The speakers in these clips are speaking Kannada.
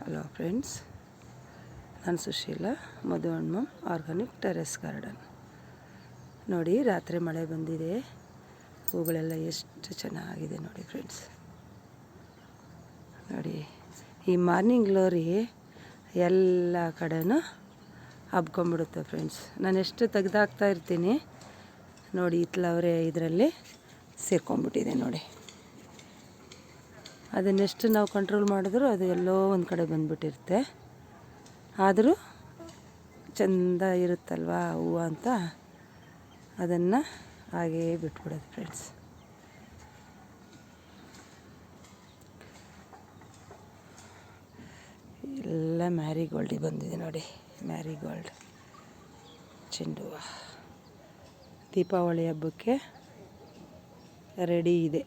ಹಲೋ ಫ್ರೆಂಡ್ಸ್, ನಾನು ಸುಶೀಲ. ಮಧು ಹಣ್ಣು ಆರ್ಗಾನಿಕ್ ಟೆರೆಸ್ ಗಾರ್ಡನ್. ನೋಡಿ, ರಾತ್ರಿ ಮಳೆ ಬಂದಿದೆ. ಹೂಗಳೆಲ್ಲ ಎಷ್ಟು ಚೆನ್ನಾಗಿದೆ ನೋಡಿ ಫ್ರೆಂಡ್ಸ್. ನೋಡಿ, ಈ ಮಾರ್ನಿಂಗ್ ಗ್ಲೋರಿ ಎಲ್ಲ ಕಡೆನೂ ಹಬ್ಕೊಂಬಿಡುತ್ತೆ ಫ್ರೆಂಡ್ಸ್. ನಾನು ಎಷ್ಟು ತೆಗ್ದಾಕ್ತಾ ಇರ್ತೀನಿ ನೋಡಿ, ಇತ್ಲವರೇ ಇದರಲ್ಲಿ ಸೇರ್ಕೊಂಡ್ಬಿಟ್ಟಿದೆ ನೋಡಿ. ಅದನ್ನೆಷ್ಟು ನಾವು ಕಂಟ್ರೋಲ್ ಮಾಡಿದ್ರೂ ಅದು ಎಲ್ಲೋ ಒಂದು ಕಡೆ ಬಂದುಬಿಟ್ಟಿರುತ್ತೆ. ಆದರೂ ಚೆಂದ ಇರುತ್ತಲ್ವ ಹೂವು ಅಂತ ಅದನ್ನು ಹಾಗೇ ಬಿಟ್ಬಿಡೋದು ಫ್ರೆಂಡ್ಸ್. ಎಲ್ಲ ಮ್ಯಾರಿಗೋಲ್ಡಿಗೆ ಬಂದಿದೆ ನೋಡಿ. ಮ್ಯಾರಿಗೋಲ್ಡ್ ಚೆಂಡು ಹೂವು ದೀಪಾವಳಿ ಹಬ್ಬಕ್ಕೆ ರೆಡಿ ಇದೆ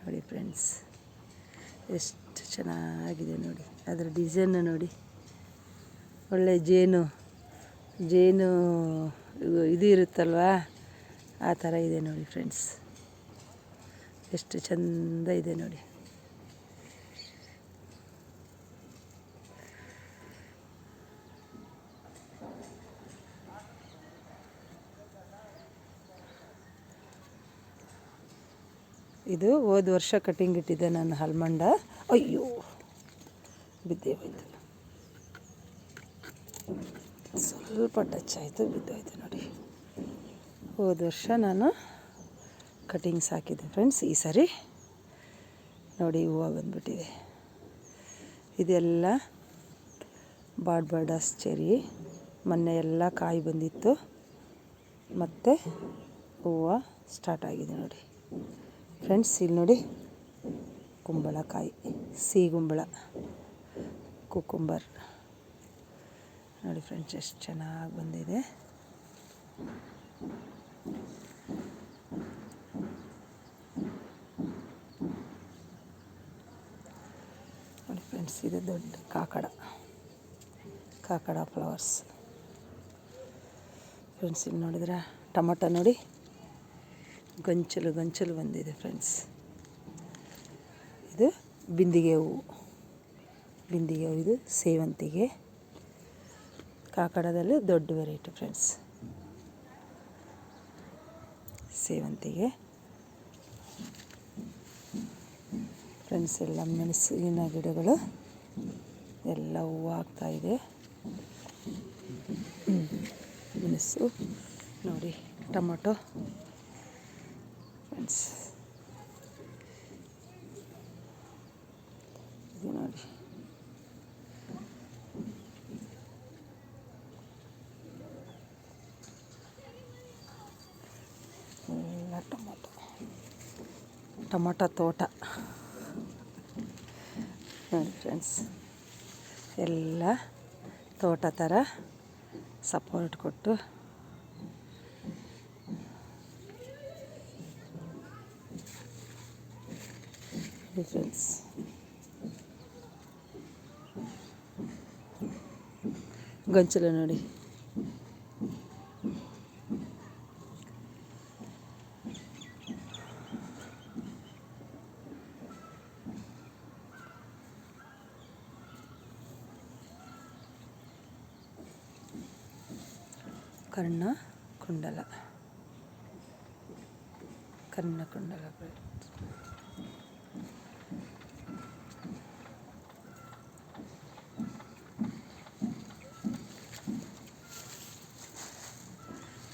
ನೋಡಿ ಫ್ರೆಂಡ್ಸ್. ಎಷ್ಟು ಚೆನ್ನಾಗಿದೆ ನೋಡಿ. ಅದರ ಡಿಸೈನ್ ನೋಡಿ, ಒಳ್ಳೆ ಜೇನು ಇದು ಇರುತ್ತಲ್ವ, ಆ ಥರ ಇದೆ ನೋಡಿ ಫ್ರೆಂಡ್ಸ್. ಎಷ್ಟು ಚೆಂದ ಇದೆ ನೋಡಿ. ಇದು ಹೋದ ವರ್ಷ ಕಟಿಂಗ್ ಇಟ್ಟಿದ್ದೆ ನಾನು ಆಲ್ಮಂಡ. ಅಯ್ಯೋ, ಬಿದ್ದೇ ಹೋಯ್ತು. ಸ್ವಲ್ಪ ಟಚ್ ಆಯಿತು, ಬಿದ್ದೋಯ್ತು ನೋಡಿ. ಹೋದ ವರ್ಷ ನಾನು ಕಟಿಂಗ್ಸ್ ಹಾಕಿದ್ದೆ ಫ್ರೆಂಡ್ಸ್. ಈ ಸರಿ ನೋಡಿ ಹೂವು ಬಂದ್ಬಿಟ್ಟಿದೆ. ಇದೆಲ್ಲ ಬಾಡ್ಬಾರ್ಡಸ್ ಚೆರಿ. ಮೊನ್ನೆ ಎಲ್ಲ ಕಾಯಿ ಬಂದಿತ್ತು, ಮತ್ತು ಹೂವು ಸ್ಟಾರ್ಟ್ ಆಗಿದೆ ನೋಡಿ ಫ್ರೆಂಡ್ಸ್. ಇಲ್ಲಿ ನೋಡಿ, ಕುಂಬಳಕಾಯಿ, ಸಿಗುಂಬಳ, ಕುಕುಂಬರ್ ನೋಡಿ ಫ್ರೆಂಡ್ಸ್, ಎಷ್ಟು ಚೆನ್ನಾಗಿ ಬಂದಿದೆ. ನೋಡಿ ಫ್ರೆಂಡ್ಸ್, ಇದು ದೊಡ್ಡ ಕಾಕಡ ಫ್ಲವರ್ಸ್ ಫ್ರೆಂಡ್ಸ್. ಇಲ್ಲಿ ನೋಡಿದ್ರೆ ಟೊಮೊಟೊ ನೋಡಿ, ಗಂಚಲು ಬಂದಿದೆ ಫ್ರೆಂಡ್ಸ್. ಇದು ಬಿಂದಿಗೆ ಹೂವು, ಇದು ಸೇವಂತಿಗೆ. ಕಾಕಡದಲ್ಲಿ ದೊಡ್ಡ ವೆರೈಟಿ ಫ್ರೆಂಡ್ಸ್, ಸೇವಂತಿಗೆ ಫ್ರೆಂಡ್ಸ್. ಎಲ್ಲ ಮೆಣಸಿನ ಗಿಡಗಳು ಎಲ್ಲ ಹೂವು ಆಗ್ತಾಯಿದೆ. ಮೆಣಸು ನೋಡಿ, ಟೊಮೊಟೊ ಫ್ರೆಂಡ್ಸ್. ಇದು ನೋಡಿ, ಎಲ್ಲ ಟೊಮೊಟೊ ತೋಟ ನೋಡಿ ಫ್ರೆಂಡ್ಸ್. ಎಲ್ಲ ತೋಟ ಥರ ಸಪೋರ್ಟ್ ಕೊಟ್ಟು ಫ್ರೆಂಡ್ಸ್. ಗೊಂಚಲು ನೋಡಿ, ಕರ್ಣಕುಂಡಲ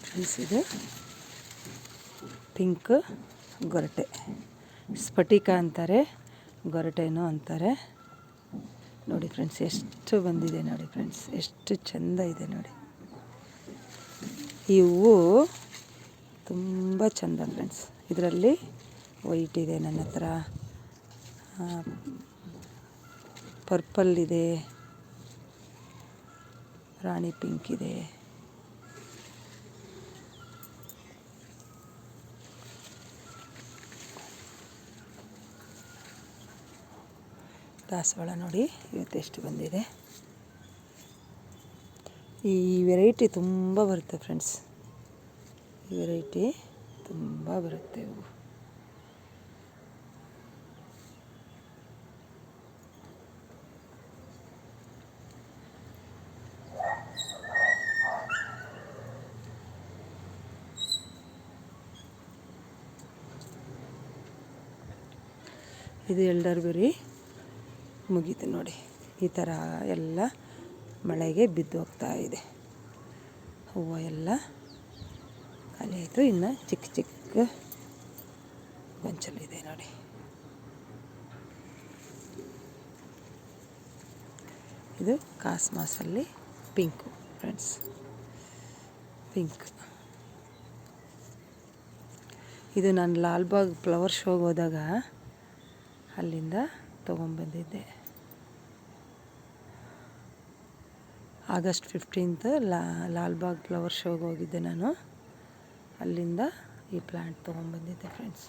ಫ್ರೆಂಡ್ಸ್. ಇದು ಪಿಂಕ್ ಗೊರಟೆ, ಸ್ಫಟಿಕ ಅಂತಾರೆ, ಗೊರಟೆನೂ ಅಂತಾರೆ ನೋಡಿ ಫ್ರೆಂಡ್ಸ್. ಎಷ್ಟು ಬಂದಿದೆ ನೋಡಿ ಫ್ರೆಂಡ್ಸ್, ಎಷ್ಟು ಚೆಂದ ಇದೆ ನೋಡಿ. ಈ ಹೂವು ತುಂಬ ಚೆಂದ ಫ್ರೆಂಡ್ಸ್. ಇದರಲ್ಲಿ ವೈಟ್ ಇದೆ ನನ್ನ ಹತ್ರ, ಪರ್ಪಲ್ ಇದೆ, ರಾಣಿ ಪಿಂಕ್ ಇದೆ. ದಾಸವಾಳ ನೋಡಿ ಇವತ್ತೆಷ್ಟು ಬಂದಿದೆ. ಈ ವೆರೈಟಿ ತುಂಬ ಬರುತ್ತೆ ಫ್ರೆಂಡ್ಸ್. ಈ ವೆರೈಟಿ ತುಂಬ ಬರುತ್ತೆ ಹೂವು. ಇದು ಎಲ್ಡರ್ಬೆರಿ ಮುಗೀತು ನೋಡಿ. ಈ ಥರ ಎಲ್ಲ ಮಳೆಗೆ ಬಿದ್ದು ಹೋಗ್ತಾ ಇದೆ. ಹೂವು ಎಲ್ಲ ಖಾಲಿ ಆಯಿತು. ಇನ್ನು ಚಿಕ್ಕ ಚಿಕ್ಕ ಗೊಂಚಲಿದೆ ನೋಡಿ. ಇದು ಕಾಸ್ಮಾಸಲ್ಲಿ ಪಿಂಕು ಫ್ರೆಂಡ್ಸ್, ಪಿಂಕ್. ಇದು ನಾನು ಲಾಲ್ಬಾಗ್ ಫ್ಲವರ್ ಶೋಗೆ ಹೋದಾಗ ಅಲ್ಲಿಂದ ತೊಗೊಂಬಂದಿದ್ದೆ. ಆಗಸ್ಟ್ 15th ಲಾಲ್ಬಾಗ್ ಫ್ಲವರ್ ಶೋಗೆ ಹೋಗಿದ್ದೆ ನಾನು. ಅಲ್ಲಿಂದ ಈ ಪ್ಲ್ಯಾಂಟ್ ತೊಗೊಂಬಂದಿದ್ದೆ ಫ್ರೆಂಡ್ಸ್.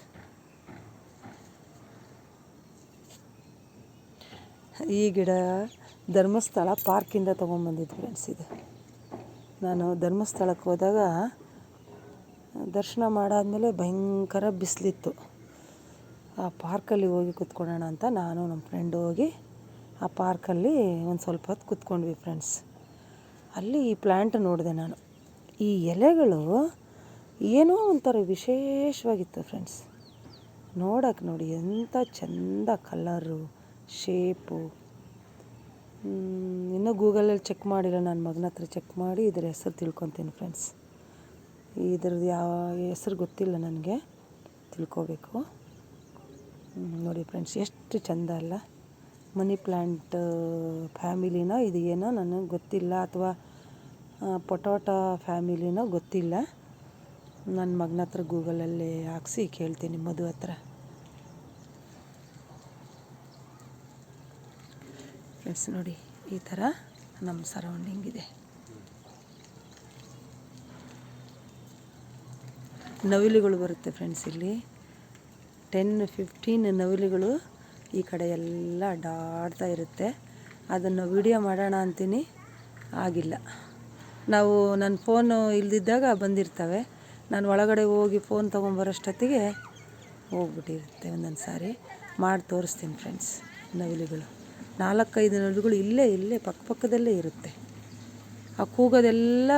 ಈ ಗಿಡ ಧರ್ಮಸ್ಥಳ ಪಾರ್ಕಿಂದ ತೊಗೊಂಬಂದಿದ್ದು ಫ್ರೆಂಡ್ಸ್. ಇದು ನಾನು ಧರ್ಮಸ್ಥಳಕ್ಕೆ ಹೋದಾಗ ದರ್ಶನ ಮಾಡಾದಮೇಲೆ ಭಯಂಕರ ಬಿಸಿಲಿತ್ತು. ಆ ಪಾರ್ಕಲ್ಲಿ ಹೋಗಿ ಕೂತ್ಕೊಳ್ಳೋಣ ಅಂತ ನಾನು ನಮ್ಮ ಫ್ರೆಂಡು ಹೋಗಿ ಆ ಪಾರ್ಕಲ್ಲಿ ಒಂದು ಸ್ವಲ್ಪ ಹೊತ್ತು ಕೂತ್ಕೊಂಡ್ವಿ ಫ್ರೆಂಡ್ಸ್. ಅಲ್ಲಿ ಈ ಪ್ಲ್ಯಾಂಟ್ ನೋಡಿದೆ ನಾನು. ಈ ಎಲೆಗಳು ಏನೋ ಒಂಥರ ವಿಶೇಷವಾಗಿತ್ತು ಫ್ರೆಂಡ್ಸ್. ನೋಡೋಕೆ ನೋಡಿ ಎಂಥ ಚೆಂದ ಕಲರು, ಶೇಪು. ಇನ್ನೂ ಗೂಗಲಲ್ಲಿ ಚೆಕ್ ಮಾಡಿಲ್ಲ, ನನ್ನ ಮಗನ ಹತ್ರ ಚೆಕ್ ಮಾಡಿ ಇದ್ರ ಹೆಸರು ತಿಳ್ಕೊತೀನಿ ಫ್ರೆಂಡ್ಸ್. ಇದ್ರದ್ದು ಯಾವ ಹೆಸರು ಗೊತ್ತಿಲ್ಲ ನನಗೆ, ತಿಳ್ಕೊಬೇಕು. ನೋಡಿ ಫ್ರೆಂಡ್ಸ್, ಎಷ್ಟು ಚೆಂದ ಅಲ್ಲ. ಮನಿ ಪ್ಲ್ಯಾಂಟ್ ಫ್ಯಾಮಿಲಿನ ಇದು ಏನೋ ನನಗೆ ಗೊತ್ತಿಲ್ಲ, ಅಥವಾ ಪೊಟಾಟೊ ಫ್ಯಾಮಿಲಿನೋ ಗೊತ್ತಿಲ್ಲ. ನನ್ನ ಮಗನ ಹತ್ರ ಗೂಗಲಲ್ಲಿ ಹಾಕ್ಸಿ ಕೇಳ್ತೀನಿ, ಮಧು ಹತ್ರ. ಫ್ರೆಂಡ್ಸ್ ನೋಡಿ, ಈ ಥರ ನಮ್ಮ ಸರೌಂಡಿಂಗ್ ಇದೆ. ನವಿಲುಗಳು ಬರುತ್ತೆ ಫ್ರೆಂಡ್ಸ್. ಇಲ್ಲಿ 10-15 ನವಿಲುಗಳು ಈ ಕಡೆ ಎಲ್ಲ ಅಡ್ಡಾಡ್ತಾ ಇರುತ್ತೆ. ಅದನ್ನು ವಿಡಿಯೋ ಮಾಡೋಣ ಅಂತೀನಿ, ಆಗಿಲ್ಲ. ನಾವು ನನ್ನ ಫೋನು ಇಲ್ದಿದ್ದಾಗ ಬಂದಿರ್ತವೆ. ನಾನು ಒಳಗಡೆ ಹೋಗಿ ಫೋನ್ ತೊಗೊಂಬರೋಷ್ಟೊತ್ತಿಗೆ ಹೋಗ್ಬಿಟ್ಟಿರುತ್ತೆ. ಒಂದೊಂದು ಸಾರಿ ಮಾಡಿ ತೋರಿಸ್ತೀನಿ ಫ್ರೆಂಡ್ಸ್. ನವಿಲುಗಳು 4-5 ನವಿಲುಗಳು ಇಲ್ಲೇ ಪಕ್ಕದಲ್ಲೇ ಇರುತ್ತೆ. ಆ ಕೂಗೋದೆಲ್ಲ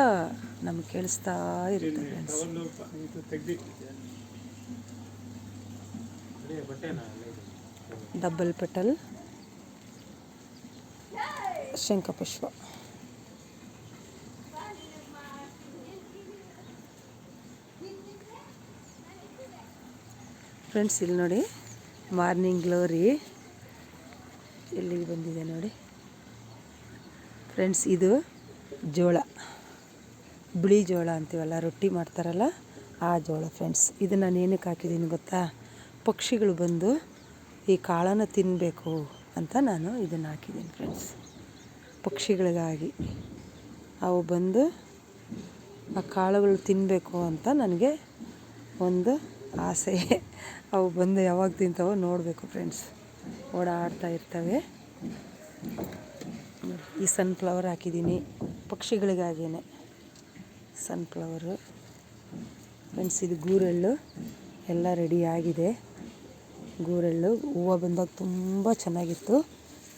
ನಮ್ಗೆ ಕೇಳಿಸ್ತಾ ಇರುತ್ತೆ ಫ್ರೆಂಡ್ಸ್. ಡಬಲ್ ಪೆಟಲ್ ಶಂಖಪುಷ್ಪ. ಫ್ರೆಂಡ್ಸ್ ಇಲ್ಲಿ ನೋಡಿ, ಮಾರ್ನಿಂಗ್ ಗ್ಲೋರಿ ಎಲ್ಲಿಗೆ ಬಂದಿದೆ ನೋಡಿ ಫ್ರೆಂಡ್ಸ್. ಇದು ಜೋಳ, ಬಿಳಿ ಜೋಳ ಅಂತೀವಲ್ಲ, ರೊಟ್ಟಿ ಮಾಡ್ತಾರಲ್ಲ ಆ ಜೋಳ ಫ್ರೆಂಡ್ಸ್. ಇದು ನಾನು ಏನಕ್ಕೆ ಹಾಕಿದ್ದೀನಿ ಗೊತ್ತಾ? ಪಕ್ಷಿಗಳು ಬಂದು ಈ ಕಾಳನ್ನು ತಿನ್ನಬೇಕು ಅಂತ ನಾನು ಇದನ್ನು ಹಾಕಿದ್ದೀನಿ ಫ್ರೆಂಡ್ಸ್. ಪಕ್ಷಿಗಳಿಗಾಗಿ ಅವು ಬಂದು ಆ ಕಾಳುಗಳು ತಿನ್ನಬೇಕು ಅಂತ ನನಗೆ ಒಂದು ಆಸೆ. ಅವು ಬಂದು ಯಾವಾಗ ತಿಂತಾವೋ ನೋಡಬೇಕು ಫ್ರೆಂಡ್ಸ್. ಓಡಾಡ್ತಾ ಇರ್ತವೆ. ಈ ಸನ್ಫ್ಲವರ್ ಹಾಕಿದ್ದೀನಿ ಪಕ್ಷಿಗಳಿಗಾಗಿಯೇ. Sunflower friends. ಇದು ಗೂರೆಳ್ಳು ಎಲ್ಲ ರೆಡಿ ಆಗಿದೆ. ಗೂರೆಳ್ಳು ಹೂವು ಬಂದಾಗ ತುಂಬ ಚೆನ್ನಾಗಿತ್ತು.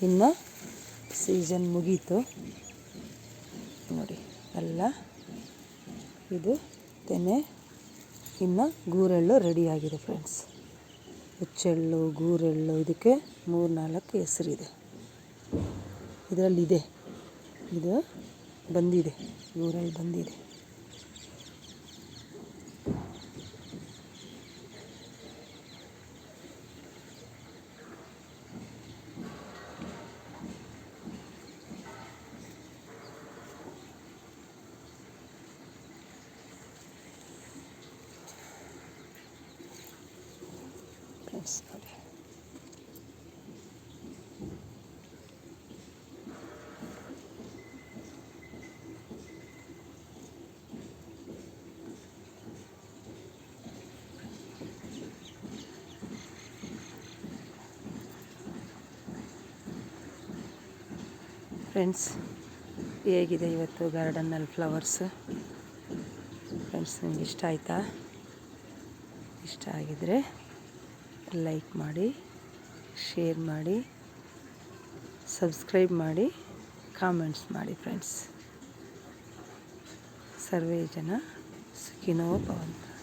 ಇನ್ನು ಸೀಸನ್ ಮುಗೀತು ನೋಡಿ ಎಲ್ಲ. ಇದು ತೆನೆ, ಇನ್ನು ಗೂರೆಳ್ಳು ರೆಡಿಯಾಗಿದೆ ಫ್ರೆಂಡ್ಸ್. ಹುಚ್ಚೆಳ್ಳು, ಗೂರೆಳ್ಳು, ಇದಕ್ಕೆ 3-4 ಹೆಸರಿದೆ. ಇದರಲ್ಲಿದೆ, ಇದು ಬಂದಿದೆ, ಗೂರೆಳ್ಳು ಬಂದಿದೆ. ಫ್ರೆಂಡ್ಸ್ ನೋಡಿ, ಫ್ರೆಂಡ್ಸ್ ಹೇಗಿದೆ ಇವತ್ತು ಗಾರ್ಡನ್ನಲ್ಲಿ ಫ್ಲವರ್ಸು? ಫ್ರೆಂಡ್ಸ್ ನಿಮ್ಗೆ ಇಷ್ಟ ಆಯಿತಾ? ಇಷ್ಟ ಆಗಿದರೆ ಲೈಕ್ ಮಾಡಿ, ಶೇರ್ ಮಾಡಿ, ಸಬ್ಸ್ಕ್ರೈಬ್ ಮಾಡಿ, ಕಾಮೆಂಟ್ಸ್ ಮಾಡಿ ಫ್ರೆಂಡ್ಸ್. ಸರ್ವೇ ಜನ ಸುಖಿನೋ ಭವಂತು.